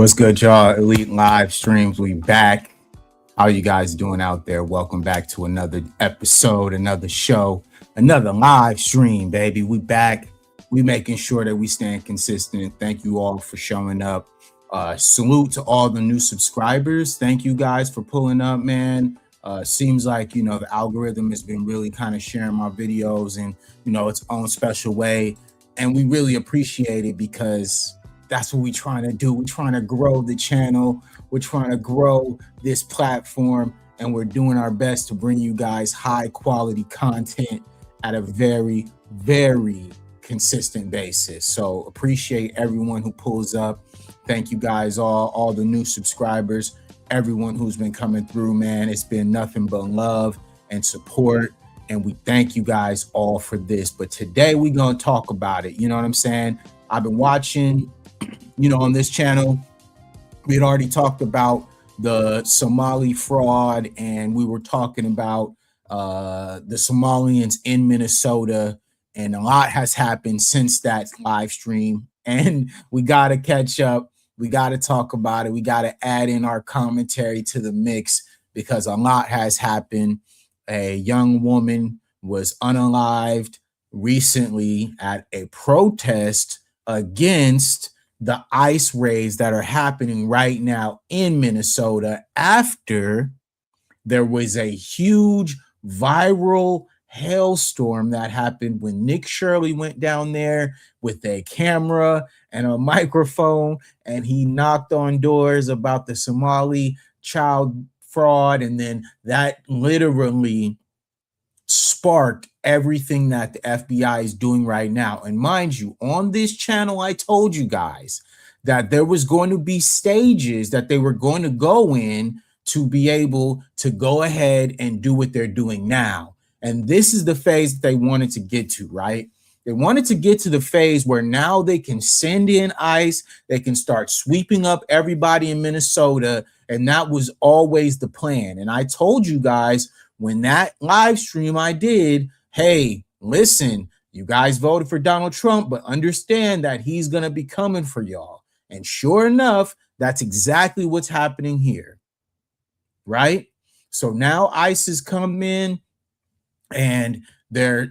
What's good, y'all? Elite Live Streams. We back. How you guys doing out there? Welcome back to another episode, another show, another live stream, baby. We back. We making sure that we staying consistent. Thank you all for showing up. Salute to all the new subscribers. Thank you guys for pulling up, man. Seems like, the algorithm has been really kind of sharing my videos in, its own special way. And we really appreciate it because that's what we're trying to do. We're trying to grow the channel. We're trying to grow this platform, and we're doing our best to bring you guys high quality content at a very, very consistent basis. So appreciate everyone who pulls up. Thank you guys all the new subscribers, everyone who's been coming through, man. It's been nothing but love and support. And we thank you guys all for this. But today we're going to talk about it. You know what I'm saying? I've been watching, on this channel, we had already talked about the Somali fraud, and we were talking about the Somalians in Minnesota, and a lot has happened since that live stream, and we got to catch up. We got to talk about it. We got to add in our commentary to the mix because a lot has happened. A young woman was unalived recently at a protest against the ICE raids that are happening right now in Minnesota after there was a huge viral hailstorm that happened when Nick Shirley went down there with a camera and a microphone, and he knocked on doors about the Somali child fraud, and then that literally sparked everything that the FBI is doing right now. And mind you, on this channel, I told you guys that there was going to be stages that they were going to go in to be able to go ahead and do what they're doing now. And this is the phase that they wanted to get to, right? They wanted to get to the phase where now they can send in ICE, they can start sweeping up everybody in Minnesota, and that was always the plan. And I told you guys when that live stream I did, hey, listen, you guys voted for Donald Trump, but understand that he's going to be coming for y'all. And sure enough, that's exactly what's happening here, right? So now ICE has come in and they're,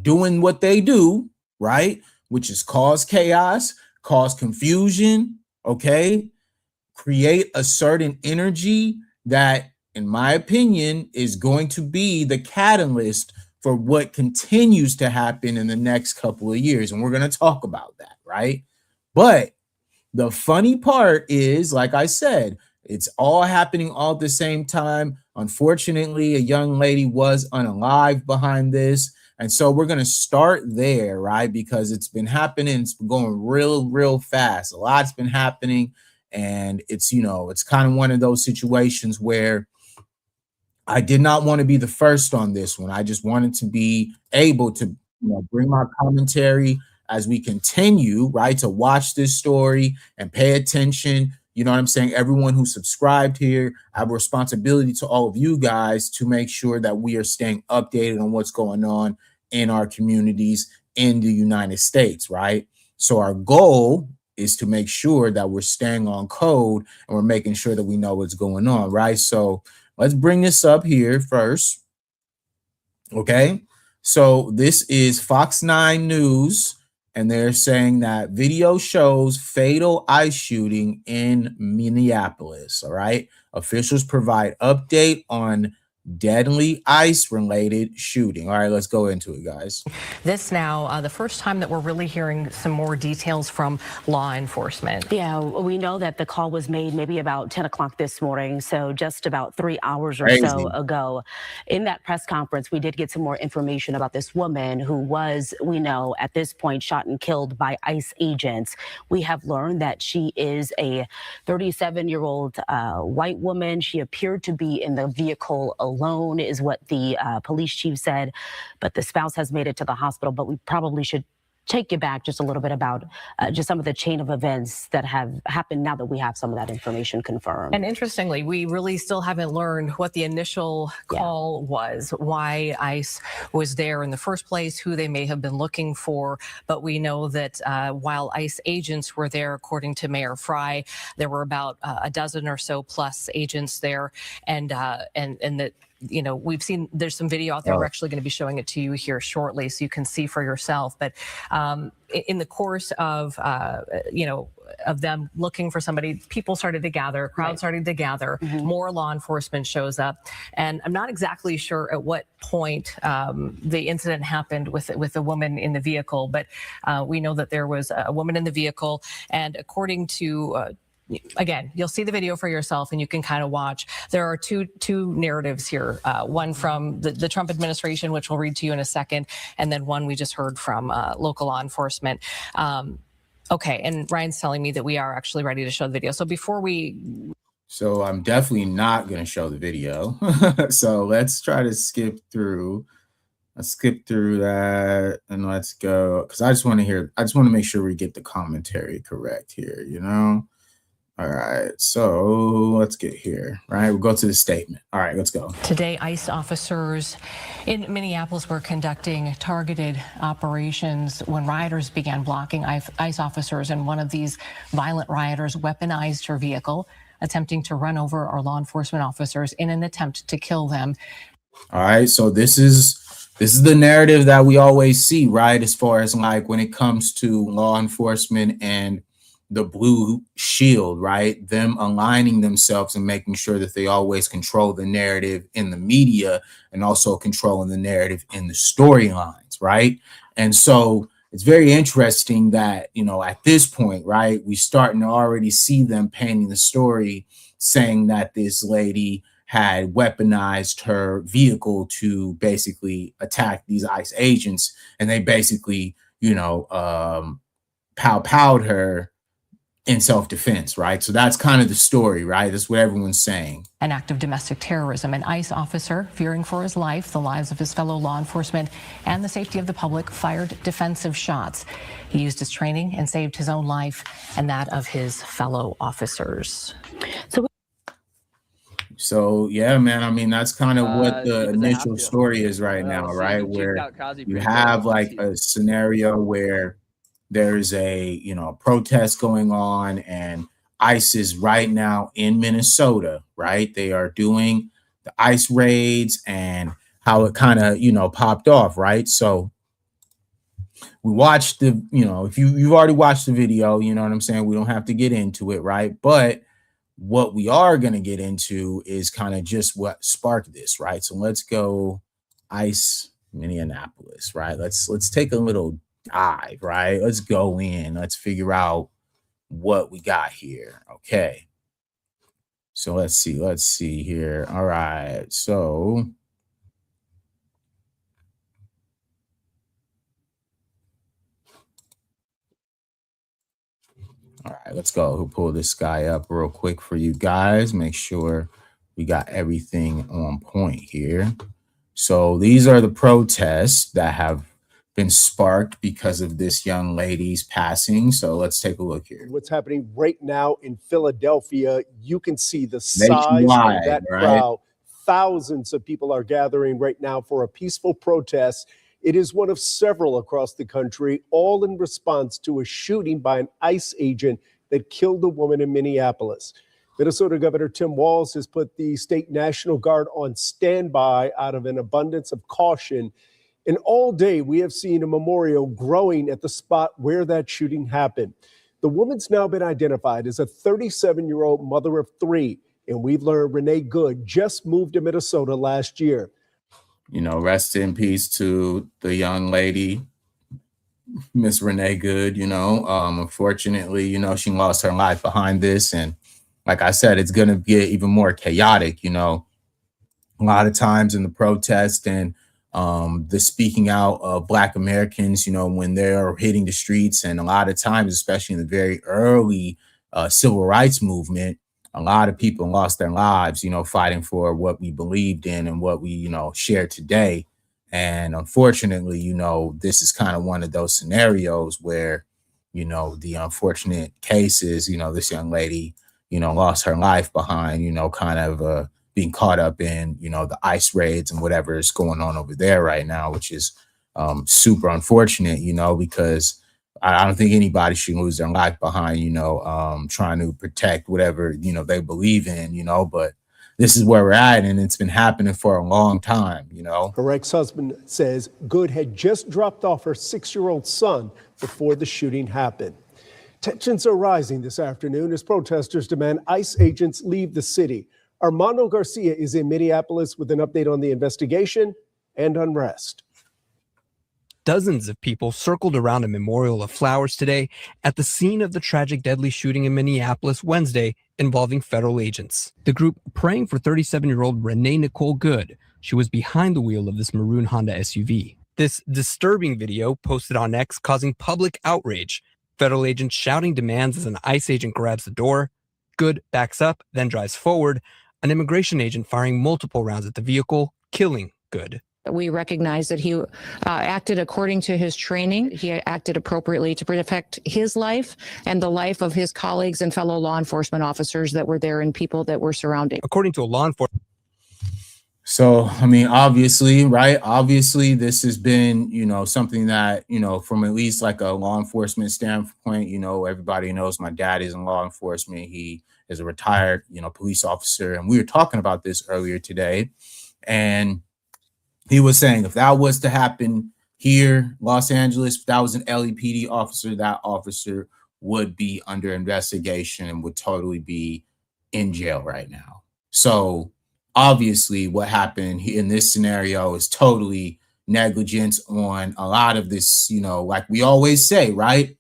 doing what they do, right? Which is cause chaos, cause confusion, okay? Create a certain energy that, in my opinion, is going to be the catalyst for what continues to happen in the next couple of years. And we're going to talk about that, right? But the funny part is, like I said, it's all happening all at the same time. Unfortunately, a young lady was unalive behind this. And so we're going to start there, right? Because it's been happening. It's been going real fast. A lot's been happening. And it's, it's kind of one of those situations where I did not want to be the first on this one. I just wanted to be able to bring my commentary as we continue, right, to watch this story and pay attention. You know what I'm saying? Everyone who subscribed here, I have a responsibility to all of you guys to make sure that we are staying updated on what's going on in our communities in the United States, right? So our goal is to make sure that we're staying on code and we're making sure that we know what's going on, right? So let's bring this up here first, okay? So this is Fox 9 News, and they're saying that video shows fatal ICE shooting in Minneapolis, all right? Officials provide update on deadly ICE-related shooting. All right, let's go into it, guys. This now, the first time that we're really hearing some more details from law enforcement. Yeah, we know that the call was made maybe about 10 o'clock this morning, so just about 3 hours or so ago. In that press conference, we did get some more information about this woman who was, we know, at this point, shot and killed by ICE agents. We have learned that she is a 37-year-old white woman. She appeared to be in the vehicle alone, is what the police chief said, but the spouse has made it to the hospital. But we probably should take you back just a little bit about just some of the chain of events that have happened now that we have some of that information confirmed. And interestingly, we really still haven't learned what the initial call was, why ICE was there in the first place, who they may have been looking for. But we know that while ICE agents were there, according to Mayor Fry, there were about a dozen or so plus agents there, and that, you know, we've seen there's some video out there. We're actually going to be showing it to you here shortly so you can see for yourself. But in the course of, you know, of them looking for somebody, people started to gather, crowd started to gather, more law enforcement shows up. And I'm not exactly sure at what point the incident happened with the woman in the vehicle, but we know that there was a woman in the vehicle. And according to again, you'll see the video for yourself and you can kind of watch. There are two narratives here, one from the Trump administration, which we'll read to you in a second, and then one we just heard from local law enforcement. Okay, and Ryan's telling me that we are actually ready to show the video. So before we... So I'm definitely not going to show the video. So let's try to skip through. Let's skip through that and let's go. Because I just want to make sure we get the commentary correct here, you know? All right, so let's get here, right? We'll go to the statement. All right, let's go. Today, ICE officers in Minneapolis were conducting targeted operations when rioters began blocking ICE officers, and one of these violent rioters weaponized her vehicle, attempting to run over our law enforcement officers in an attempt to kill them. All right, so this is the narrative that we always see, right? As far as like when it comes to law enforcement and the blue shield, right? Them aligning themselves and making sure that they always control the narrative in the media and also controlling the narrative in the storylines, right? And so it's very interesting that, you know, at this point, right, we starting to already see them painting the story saying that this lady had weaponized her vehicle to basically attack these ICE agents, and they basically, you know, pow-powed her in self-defense, right? So that's kind of the story, right? That's what everyone's saying. An act of domestic terrorism. An ICE officer, fearing for his life, the lives of his fellow law enforcement, and the safety of the public, fired defensive shots. He used his training and saved his own life and that of his fellow officers. So yeah, man, I mean, that's kind of what the initial story is right now, right? Where you have like a scenario where there's a, you know, protest going on, and ICE is right now in Minnesota, right? They are doing the ICE raids and how it kind of, you know, popped off, right? So we watched the, you know, if you've already watched the video, you know what I'm saying? We don't have to get into it, right? But what we are going to get into is kind of just what sparked this, right? So let's go ICE Minneapolis, right? Let's take a little dive, right? Let's go in. Let's figure out what we got here. Okay. So let's see here. All right. So all right, let's go. We'll pull this guy up real quick for you guys. Make sure we got everything on point here. So these are the protests that have been sparked because of this young lady's passing. So let's take a look here. What's happening right now in Philadelphia, you can see the size of that crowd. Thousands of people are gathering right now for a peaceful protest. It is one of several across the country, all in response to a shooting by an ICE agent that killed a woman in Minneapolis. Minnesota Governor Tim Walz has put the state National Guard on standby out of an abundance of caution. And all day, we have seen a memorial growing at the spot where that shooting happened. The woman's now been identified as a 37-year-old mother of three. And we've learned Renee Good just moved to Minnesota last year. You know, rest in peace to the young lady, Miss Renee Good. You know, unfortunately, you know, she lost her life behind this. And like I said, it's going to get even more chaotic. You know, a lot of times in the protest and the speaking out of Black Americans, you know, when they're hitting the streets, and a lot of times, especially in the very early civil rights movement, a lot of people lost their lives, you know, fighting for what we believed in and what we, you know, share today. And unfortunately, this is kind of one of those scenarios where, the unfortunate cases, this young lady, lost her life behind, kind of being caught up in, the ICE raids and whatever is going on over there right now, which is super unfortunate, because I don't think anybody should lose their life behind, trying to protect whatever, they believe in, but this is where we're at, and it's been happening for a long time, Her ex-husband says Good had just dropped off her 6-year-old son before the shooting happened. Tensions are rising this afternoon as protesters demand ICE agents leave the city. Armando Garcia is in Minneapolis with an update on the investigation and unrest. Dozens of people circled around a memorial of flowers today at the scene of the tragic deadly shooting in Minneapolis Wednesday involving federal agents. The group praying for 37-year-old Renee Nicole Good. She was behind the wheel of this maroon Honda SUV. This disturbing video posted on X causing public outrage. Federal agents shouting demands as an ICE agent grabs the door. Good backs up, then drives forward. An immigration agent firing multiple rounds at the vehicle, killing Good. We recognize that he acted according to his training. He acted appropriately to protect his life and the life of his colleagues and fellow law enforcement officers that were there and people that were surrounding. According to a law enforcement. So, I mean, obviously, right? Obviously, this has been, something that, from at least like a law enforcement standpoint, everybody knows my dad is in law enforcement. He is a retired, police officer. And we were talking about this earlier today. And he was saying if that was to happen here, Los Angeles, if that was an LAPD officer, that officer would be under investigation and would totally be in jail right now. So obviously what happened in this scenario is totally negligence on a lot of this, like we always say, right?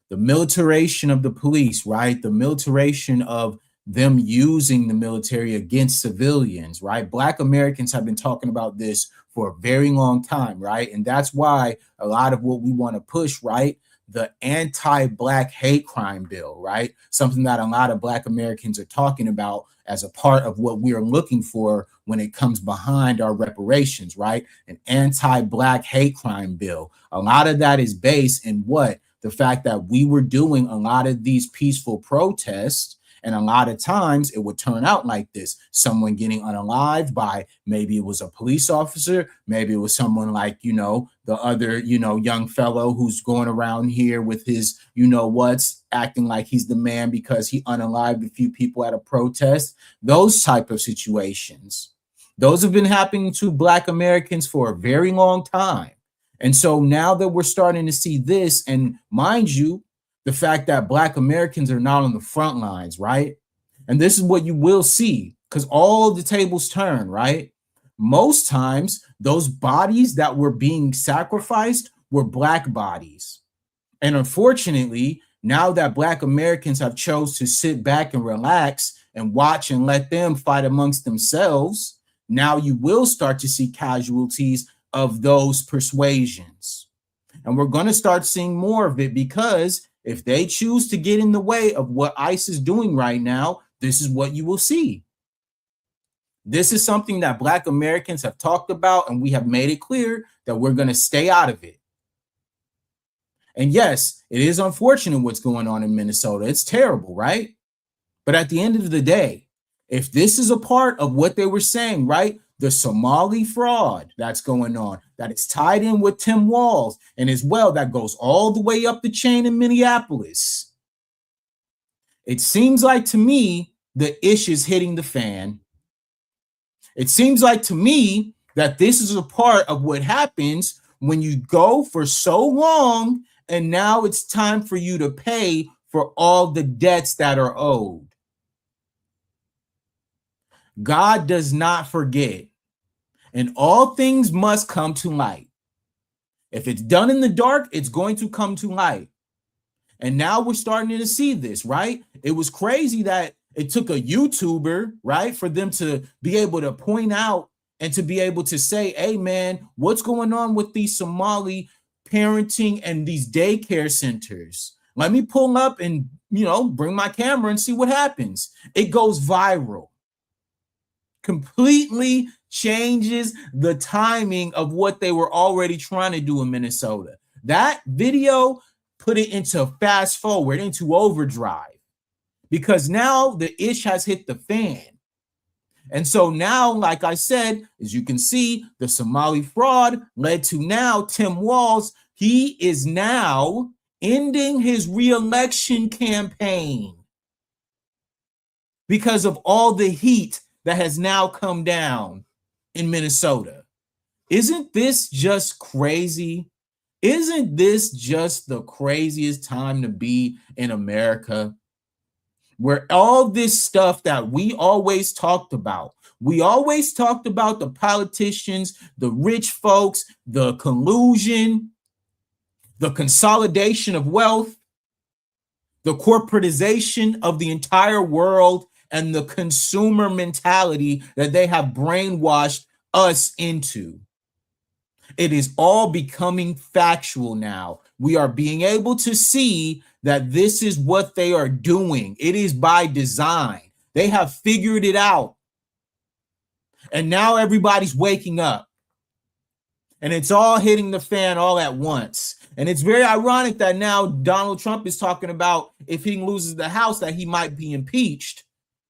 The militarization of the police, right? The militarization of them using the military against civilians, right? Black Americans have been talking about this for a very long time, right? And that's why a lot of what we want to push, right? The anti-Black hate crime bill, right? Something that a lot of Black Americans are talking about as a part of what we are looking for when it comes behind our reparations, right? An anti-Black hate crime bill. A lot of that is based in what? The fact that we were doing a lot of these peaceful protests. And a lot of times it would turn out like this, someone getting unalived by, maybe it was a police officer, maybe it was someone like, the other, young fellow who's going around here with his, acting like he's the man because he unalived a few people at a protest. Those type of situations, those have been happening to Black Americans for a very long time. And so now that we're starting to see this, and mind you, the fact that Black Americans are not on the front lines, right? And this is what you will see, because all the tables turn, right? Most times, those bodies that were being sacrificed were Black bodies. And unfortunately, now that Black Americans have chose to sit back and relax and watch and let them fight amongst themselves, now you will start to see casualties of those persuasions. And we're going to start seeing more of it, because if they choose to get in the way of what ICE is doing right now, this is what you will see. This is something that Black Americans have talked about, and we have made it clear that we're going to stay out of it. And yes, it is unfortunate what's going on in Minnesota. It's terrible, right? But at the end of the day, if this is a part of what they were saying, right? The Somali fraud that's going on, that is tied in with Tim Walz, and as well, that goes all the way up the chain in Minneapolis. It seems like to me, the ish is hitting the fan. It seems like to me that this is a part of what happens when you go for so long, and now it's time for you to pay for all the debts that are owed. God does not forget. And all things must come to light. If it's done in the dark, it's going to come to light. And now we're starting to see this, right? It was crazy that it took a YouTuber, right, for them to be able to point out and to be able to say, hey, man, what's going on with these Somali parenting and these daycare centers? Let me pull up and, bring my camera and see what happens. It goes viral. Completely changes the timing of what they were already trying to do in Minnesota. That video put it into fast forward, into overdrive, because now the ish has hit the fan. And so now, like I said, as you can see, the Somalifraud led to now Tim Walz. He is now ending his re-election campaign because of all the heat that has now come down in Minnesota. Isn't this just crazy? Isn't this just the craziest time to be in America? Where all this stuff that we always talked about the politicians, the rich folks, the collusion, the consolidation of wealth, the corporatization of the entire world, and the consumer mentality that they have brainwashed us into. It is all becoming factual now. We are being able to see that this is what they are doing. It is by design. They have figured it out. And now everybody's waking up. And it's all hitting the fan all at once. And it's very ironic that now Donald Trump is talking about if he loses the House that he might be impeached.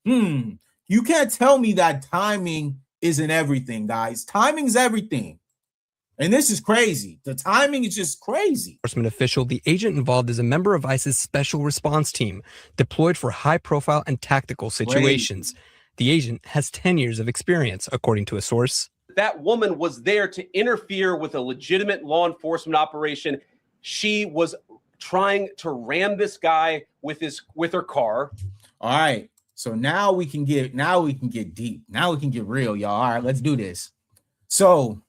You can't tell me that timing isn't everything, guys. Timing's everything. And this is crazy. The timing is just crazy. Enforcement official, the agent involved is a member of ICE's special response team, deployed for high-profile and tactical situations. Crazy. The agent has 10 years of experience, according to a source. That woman was there to interfere with a legitimate law enforcement operation. She was trying to ram this guy with her car. All right. So now we can get deep. Now we can get real, y'all. All right, let's do this. So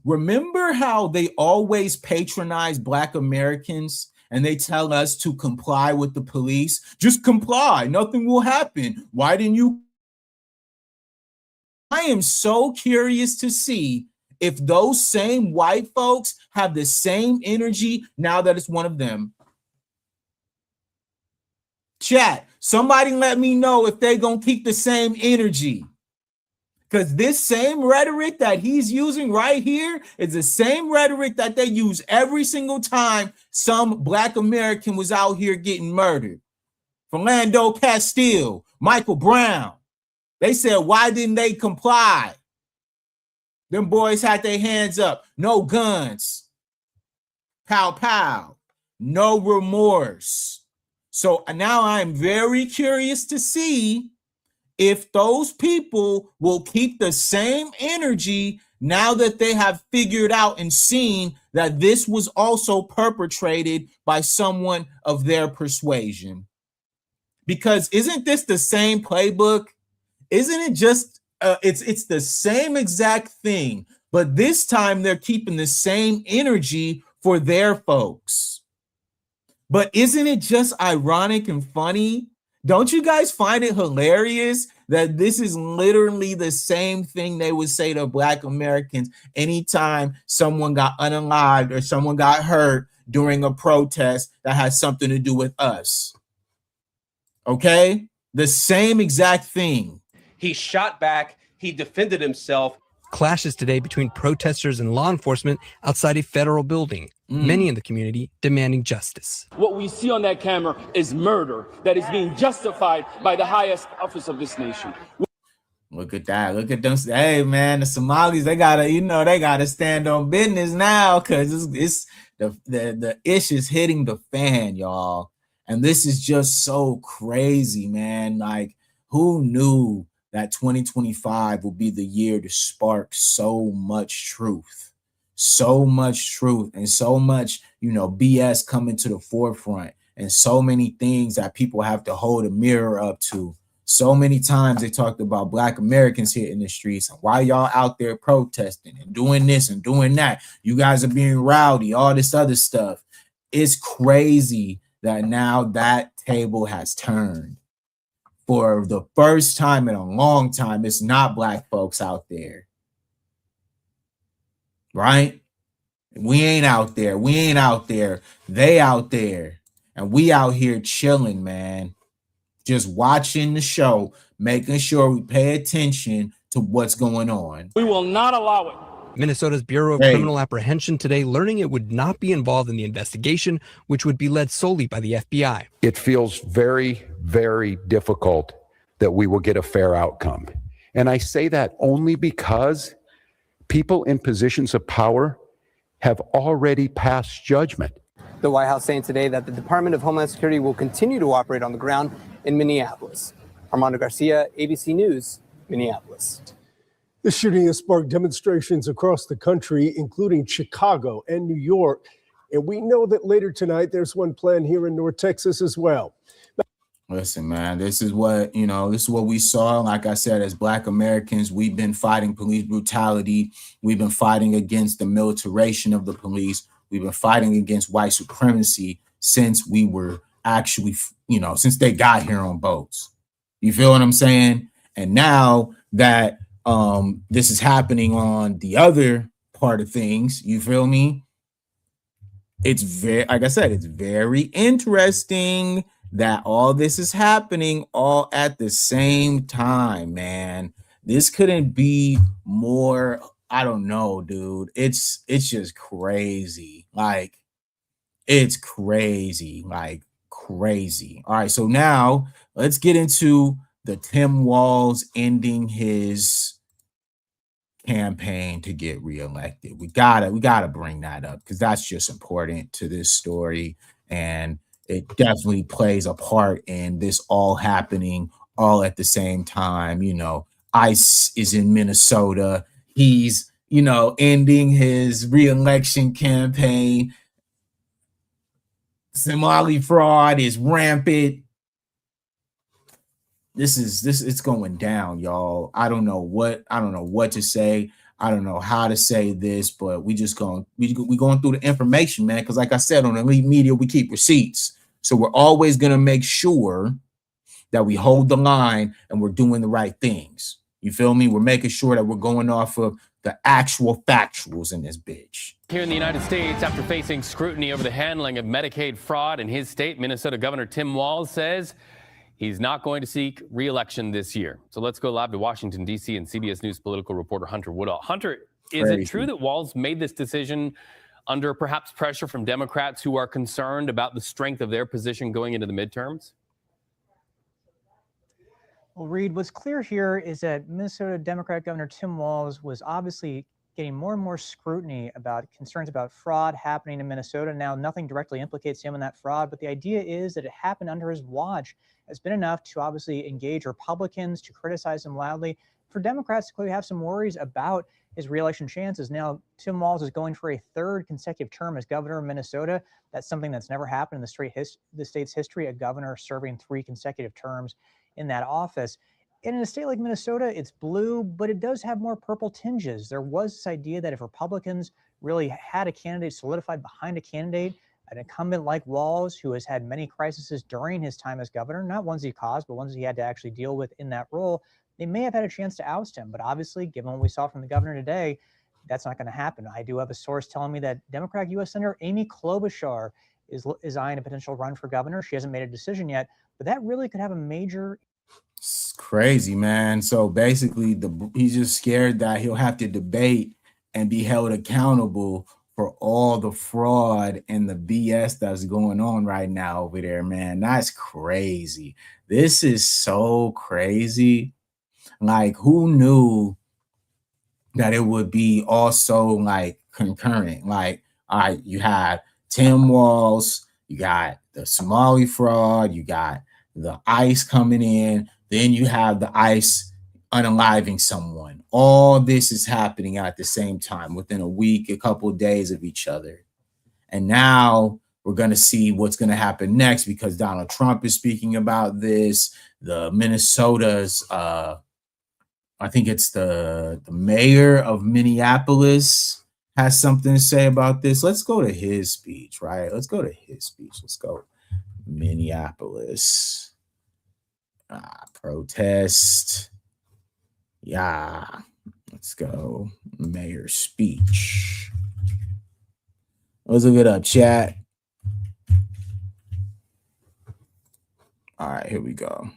remember how they always patronize Black Americans and they tell us to comply with the police? Just comply. Nothing will happen. Why didn't you? I am so curious to see if those same white folks have the same energy now that it's one of them. Chat, somebody let me know if they gonna keep the same energy. Because this same rhetoric that he's using right here is the same rhetoric that they use every single time some Black American was out here getting murdered. Philando Castile, Michael Brown. They said, why didn't they comply? Them boys had their hands up. No guns. Pow, pow. No remorse. So now I'm very curious to see if those people will keep the same energy now that they have figured out and seen that this was also perpetrated by someone of their persuasion. Because isn't this the same playbook? Isn't it just, it's the same exact thing, but this time they're keeping the same energy for their folks. But isn't it just ironic and funny? Don't you guys find it hilarious that this is literally the same thing they would say to Black Americans anytime someone got unalived or someone got hurt during a protest that has something to do with us? Okay? The same exact thing. He shot back. He defended himself. Clashes today between protesters and law enforcement outside a federal building. Many in the community demanding justice. What we see on that camera is murder that is being justified by the highest office of this nation. Look at that. Look at them. Hey, man, the Somalis, they gotta stand on business now because it's the ish is hitting the fan, y'all. And this is just so crazy, man. Like, who knew that 2025 will be the year to spark so much truth? So much truth and so much, BS coming to the forefront, and so many things that people have to hold a mirror up to. So many times they talked about Black Americans here in the streets and why y'all out there protesting and doing this and doing that. You guys are being rowdy, all this other stuff. It's crazy that now that table has turned. For the first time in a long time, it's not Black folks out there. Right? We ain't out there. We ain't out there. They out there. And we out here chilling, man. Just watching the show, making sure we pay attention to what's going on. We will not allow it. Minnesota's Bureau of Criminal Apprehension today learning it would not be involved in the investigation, which would be led solely by the FBI. It feels very, very difficult that we will get a fair outcome. And I say that only because people in positions of power have already passed judgment. The White House saying today that the Department of Homeland Security will continue to operate on the ground in Minneapolis. Armando Garcia, ABC News, Minneapolis. The shooting has sparked demonstrations across the country, including Chicago and New York. And we know that later tonight, there's one planned here in North Texas as well. Listen, man, this is what we saw. Like I said, as Black Americans, we've been fighting police brutality. We've been fighting against the militarization of the police. We've been fighting against white supremacy since we were actually, since they got here on boats. You feel what I'm saying? And now that this is happening on the other part of things, you feel me? It's very, like I said, it's very interesting that all this is happening all at the same time, man. This couldn't be more, I don't know, dude. It's just crazy. Like, it's crazy, like crazy. All right, so now let's get into the Tim Walz ending his campaign to get reelected. We gotta bring that up because that's just important to this story, and it definitely plays a part in this all happening all at the same time. ICE is in Minnesota. He's, ending his reelection campaign. Somalifraud is rampant. It's going down, y'all. I don't know what to say. I don't know how to say this, but we going through the information, man. Because like I said, on Elite Media, we keep receipts. So we're always gonna make sure that we hold the line and we're doing the right things. You feel me? We're making sure that we're going off of the actual factuals in this bitch. Here in the United States, after facing scrutiny over the handling of Medicaid fraud in his state, Minnesota Governor Tim Walz says he's not going to seek re-election this year. So let's go live to Washington, D.C. and CBS News political reporter Hunter Woodall. Hunter, is it true that Walz made this decision under perhaps pressure from Democrats who are concerned about the strength of their position going into the midterms? Well, Reed, what's clear here is that Minnesota Democrat Governor Tim Walz was obviously getting more and more scrutiny about concerns about fraud happening in Minnesota. Now, nothing directly implicates him in that fraud, but the idea is that it happened under his watch. It's been enough to obviously engage Republicans, to criticize him loudly. For Democrats to clearly have some worries about his reelection chances. Now, Tim Walz is going for a third consecutive term as governor of Minnesota. That's something that's never happened in the state's history, a governor serving 3 consecutive terms in that office. And in a state like Minnesota, it's blue, but it does have more purple tinges. There was this idea that if Republicans really had a candidate solidified behind a candidate, an incumbent like Walz, who has had many crises during his time as governor, not ones he caused, but ones he had to actually deal with in that role, they may have had a chance to oust him. But obviously, given what we saw from the governor today, that's not going to happen. I do have a source telling me that Democratic U.S. Senator Amy Klobuchar is eyeing a potential run for governor. She hasn't made a decision yet, but that really could have a major... It's crazy, man. So basically, he's just scared that he'll have to debate and be held accountable for all the fraud and the BS that's going on right now over there, man. That's crazy. This is so crazy. Like, who knew that it would be also like concurrent? Like, all right, you had Tim Walz, you got the Somalifraud, you got the ICE coming in, then you have the ICE unaliving someone. All this is happening at the same time within a week, a couple of days of each other. And now we're going to see what's going to happen next because Donald Trump is speaking about this. The Minnesota's, I think it's the mayor of Minneapolis has something to say about this. Let's go to his speech, right? Let's go to his speech. Let's go. Minneapolis. Protest. Yeah. Let's go. Mayor's speech. Let's look it up, chat. All right, here we go.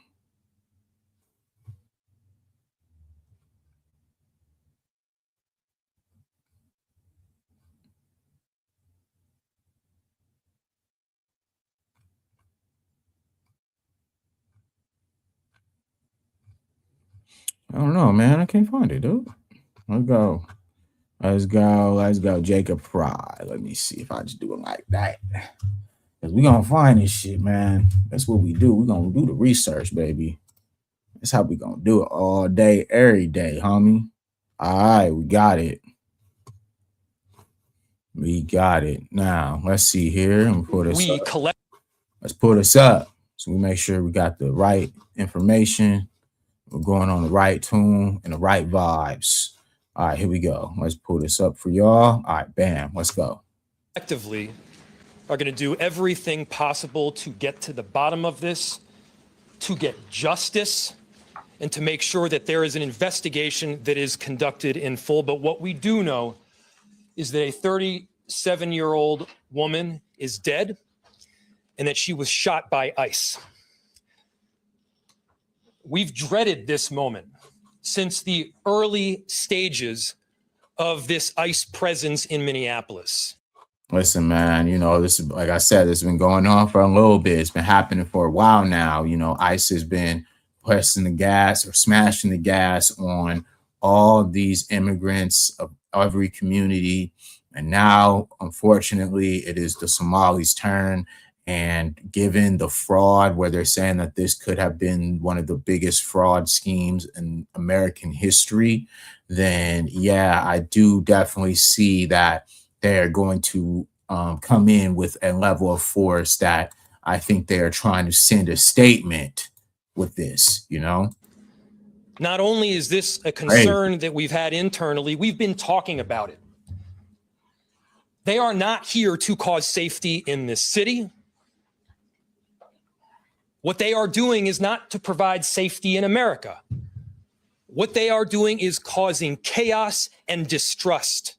I don't know, man. I can't find it, dude. Let's go. Let's go. Jacob Fry. Let me see if I just do it like that. Because we're going to find this shit, man. That's what we do. We're going to do the research, baby. That's how we going to do it all day, every day, homie. All right, we got it. We got it. Now, let's see here. Let's put this up. So we make sure we got the right information. We're going on the right tune and the right vibes. All right, here we go. Let's pull this up for y'all. All right, bam, let's go. Collectively are going to do everything possible to get to the bottom of this, to get justice, and to make sure that there is an investigation that is conducted in full. But what we do know is that a 37-year-old woman is dead and that she was shot by ICE. We've dreaded this moment since the early stages of this ICE presence in Minneapolis. Listen, man, you know, this is, like I said, it's been going on for a little bit. It's been happening for a while now. You know, ICE has been pressing the gas or smashing the gas on all these immigrants of every community. And now, unfortunately, it is the Somalis' turn. And given the fraud, where they're saying that this could have been one of the biggest fraud schemes in American history, then yeah, I do definitely see that they're going to come in with a level of force that I think they're trying to send a statement with this, you know? Not only is this a concern that we've had internally, we've been talking about it. They are not here to cause safety in this city. What they are doing is not to provide safety in America. What they are doing is causing chaos and distrust.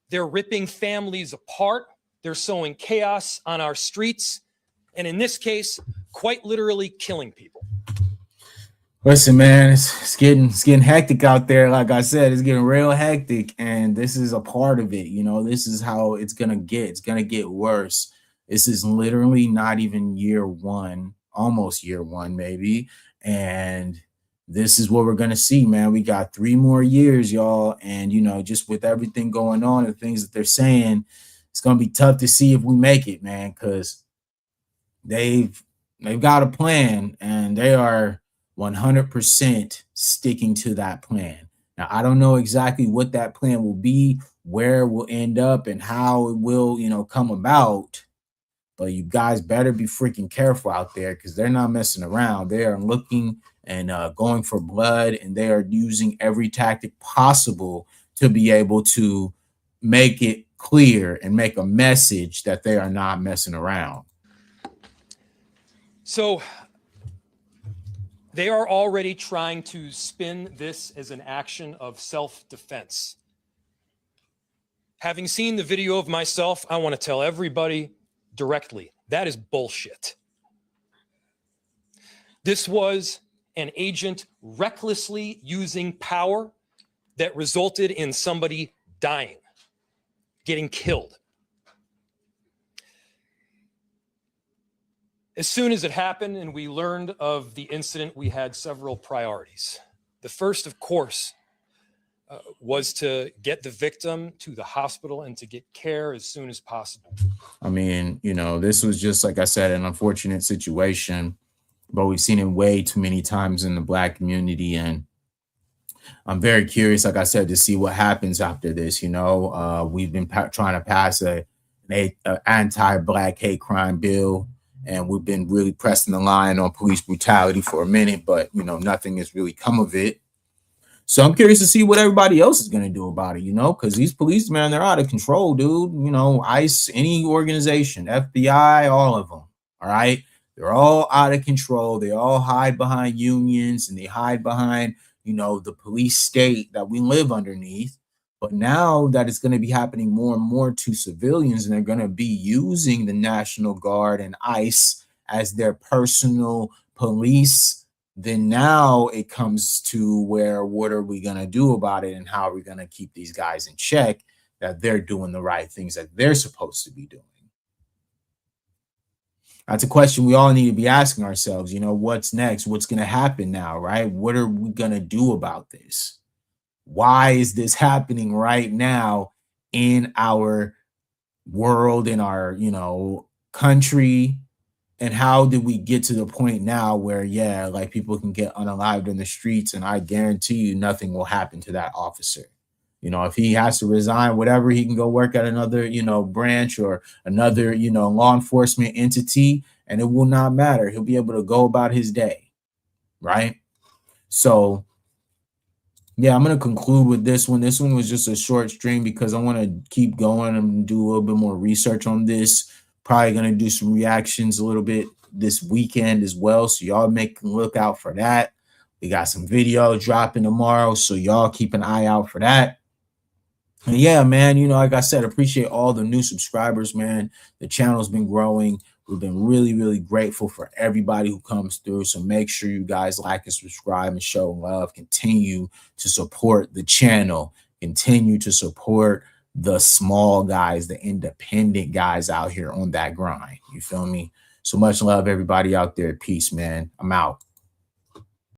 They're ripping families apart. They're sowing chaos on our streets. And in this case, quite literally killing people. Listen, man, it's getting hectic out there. Like I said, it's getting real hectic. And this is a part of it. You know, this is how it's going to get. It's going to get worse. This is literally not even year one, almost year one, maybe. And this is what we're going to see, man. We got 3 more years, y'all. And, you know, just with everything going on and things that they're saying, it's going to be tough to see if we make it, man, because they've got a plan and they are 100% sticking to that plan. Now, I don't know exactly what that plan will be, where it will end up, and how it will, you know, come about. But you guys better be freaking careful out there because they're not messing around. They are looking and going for blood, and they are using every tactic possible to be able to make it clear and make a message that they are not messing around. So they are already trying to spin this as an action of self-defense. Having seen the video of myself, I want to tell everybody directly, that is bullshit. This was an agent recklessly using power that resulted in somebody dying, getting killed. As soon as it happened and we learned of the incident, we had several priorities. The first, of course, was to get the victim to the hospital and to get care as soon as possible. I mean, you know, this was just, like I said, an unfortunate situation, but we've seen it way too many times in the Black community. And I'm very curious, like I said, to see what happens after this. You know, we've been trying to pass an anti-Black hate crime bill, and we've been really pressing the line on police brutality for a minute, but, you know, nothing has really come of it. So I'm curious to see what everybody else is going to do about it, you know, because these police, man, they're out of control, dude. You know, ICE, any organization, FBI, all of them. All right. They're all out of control. They all hide behind unions and they hide behind, you know, the police state that we live underneath. But now that it's going to be happening more and more to civilians, and they're going to be using the National Guard and ICE as their personal police, then now it comes to where, what are we going to do about it, and how are we going to keep these guys in check that they're doing the right things that they're supposed to be doing? That's a question we all need to be asking ourselves. You know, what's next? What's going to happen now, right? What are we going to do about this? Why is this happening right now in our world, in our, you know, country? And how did we get to the point now where, yeah, like people can get unalived in the streets, and I guarantee you nothing will happen to that officer. You know, if he has to resign, whatever, he can go work at another, you know, branch or another, you know, law enforcement entity, and it will not matter. He'll be able to go about his day, right? So, yeah, I'm going to conclude with this one. This one was just a short stream because I want to keep going and do a little bit more research on this. Probably going to do some reactions a little bit this weekend as well. So y'all look out for that. We got some video dropping tomorrow. So y'all keep an eye out for that. And yeah, man, you know, like I said, appreciate all the new subscribers, man. The channel's been growing. We've been really, really grateful for everybody who comes through. So make sure you guys like and subscribe and show love. Continue to support the channel. Continue to support the small guys, the independent guys out here on that grind. You feel me? So much love, everybody out there. Peace, man. I'm out.